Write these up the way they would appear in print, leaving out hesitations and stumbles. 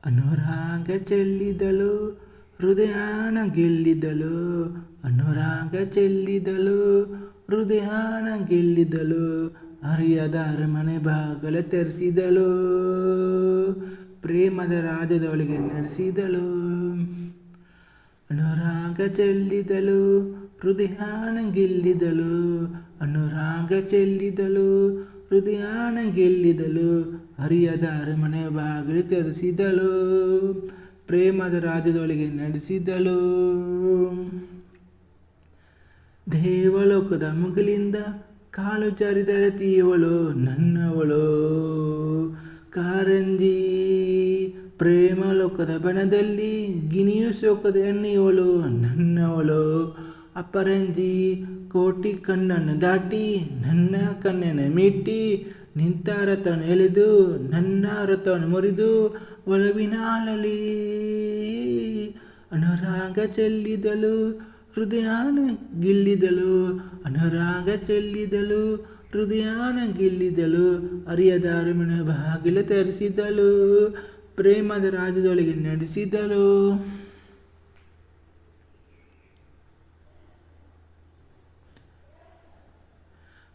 ಅನುರಾಗ ಚೆಲ್ಲಿದಳು ಹೃದಯಾನ ಗೆಲ್ಲಿದಳು. ಅನುರಾಗ ಚೆಲ್ಲಿದಳು ಹೃದಯಾನ ಗೆಲ್ಲಿದಳು. ಅರಿಯದ ಅರಮನೆ ಬಾಗಲ ತೆರೆಸಿದಳು. ಪ್ರೇಮದ ರಾಜ್ಯದೊಳಗೆ ನಡೆಸಿದಳು. ಅನುರಾಗ ಚೆಲ್ಲಿದಳು ಹೃದಯಾನ ಗೆಲ್ಲಿದಳು. ಅನುರಾಗ ಚೆಲ್ಲಿದಳು ಹೃದಯಾನ ಗೆಲ್ಲಿದಳು. ಅರಿಯದ ಅರಮನೆ ಬಾಗಿಲು ತೆರೆಸಿದಳು. ಪ್ರೇಮದ ರಾಜ್ಯದೊಳಗೆ ನಡೆಸಿದಳು. ದೇವಲೋಕದ ಮುಗಿಲಿಂದ ಕಾಲು ಜಾರಿದರೆ ತೀವಳು ನನ್ನವಳು ಕಾರಂಜಿ. ಪ್ರೇಮ ಲೋಕದ ಬಣದಲ್ಲಿ ಗಿಣಿಯು ಸೋಕದ ಎಣ್ಣೆಯವಳು ನನ್ನವಳು ಅಪರಂಜಿ. ಕೋಟಿ ಕಣ್ಣನ್ನು ದಾಟಿ ನನ್ನ ಕಣ್ಣನ್ನು ಮಿಟ್ಟಿ ನಿಂತ ರಥವನ್ನು ಎಳೆದು ನನ್ನ ರಥವನ್ನು ಮುರಿದು ಒಲವಿನಾಳಲಿ. ಅನುರಾಗ ಚೆಲ್ಲಿದಳು ಹೃದಯಾನ ಗೆಲ್ಲಿದಳು. ಅನುರಾಗ ಚೆಲ್ಲಿದಳು ಹೃದಯಾನ ಗೆಲ್ಲಿದಳು. ಅರಿಯದ ಅರಮನೆ ಬಾಗಿಲು ತೆರೆಸಿದಳು. ಪ್ರೇಮದ ರಾಜ್ಯದೊಳಗೆ ನಡೆಸಿದಳು.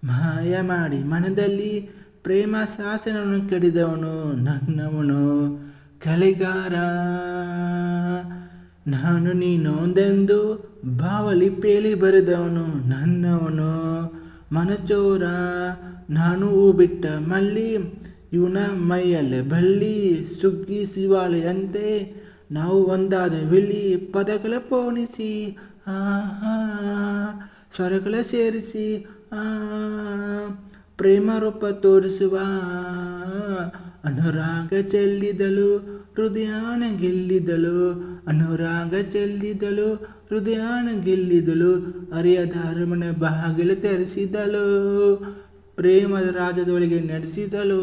ಮಾಯ ಮಾಡಿ ಮನದಲ್ಲಿ ಪ್ರೇಮ ಶಾಸನವನ್ನು ಕೆಡಿದವನು ನನ್ನವನು ಕಲೆಗಾರ. ನಾನು ನೀನೊಂದೆಂದು ಭಾವಲಿಪಿಯಲ್ಲಿ ಬರೆದವನು ನನ್ನವನು ಮನಚೋರ. ನಾನು ಹೂ ಬಿಟ್ಟ ಮಲ್ಲಿ ಇವನ ಮೈಯಲ್ಲೇ ಬಳ್ಳಿ. ಸುಗ್ಗಿ ಶಿವಾಲಯಂತೆ ನಾವು ಒಂದಾದ ಬೆಳ್ಳಿ. ಪದಗಳ ಪೋಣಿಸಿ ಸ್ವರಗಳ ಸೇರಿಸಿ ಪ್ರೇಮ ರೂಪ ತೋರಿಸುವ. ಅನುರಾಗ ಚೆಲ್ಲಿದಳು ಹೃದಯಾನ ಗೆಲ್ಲಿದಳು. ಅನುರಾಗ ಚೆಲ್ಲಿದಳು ಹೃದಯಾನ ಗೆಲ್ಲಿದಳು. ಅರಿಯದ ಅರಮನೆ ಬಾಗಿಲು ತೆರೆಸಿದಳು. ಪ್ರೇಮದ ರಾಜ್ಯದೊಳಗೆ ನಡೆಸಿದಳು.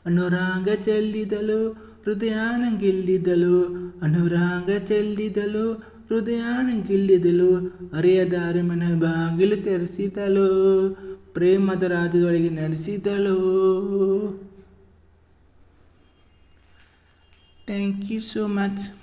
ಅನುರಾಗ ಚೆಲ್ಲಿದಳು ಹೃದಯಾನ ಗೆಲ್ಲಿದಳು. ಅನುರಾಗ ಚೆಲ್ಲಿದಳು ಹೃದಯಾನ ಗೆಲ್ಲಿದಳು. ಅರಿಯದ ಅರಮನೆ ಬಾಗಿಲು ತೆರೆಸಿದಳು. ಪ್ರೇಮದ ರಾಜ್ಯದೊಳಗೆ ನಡೆಸಿದಳು. Thank you so much.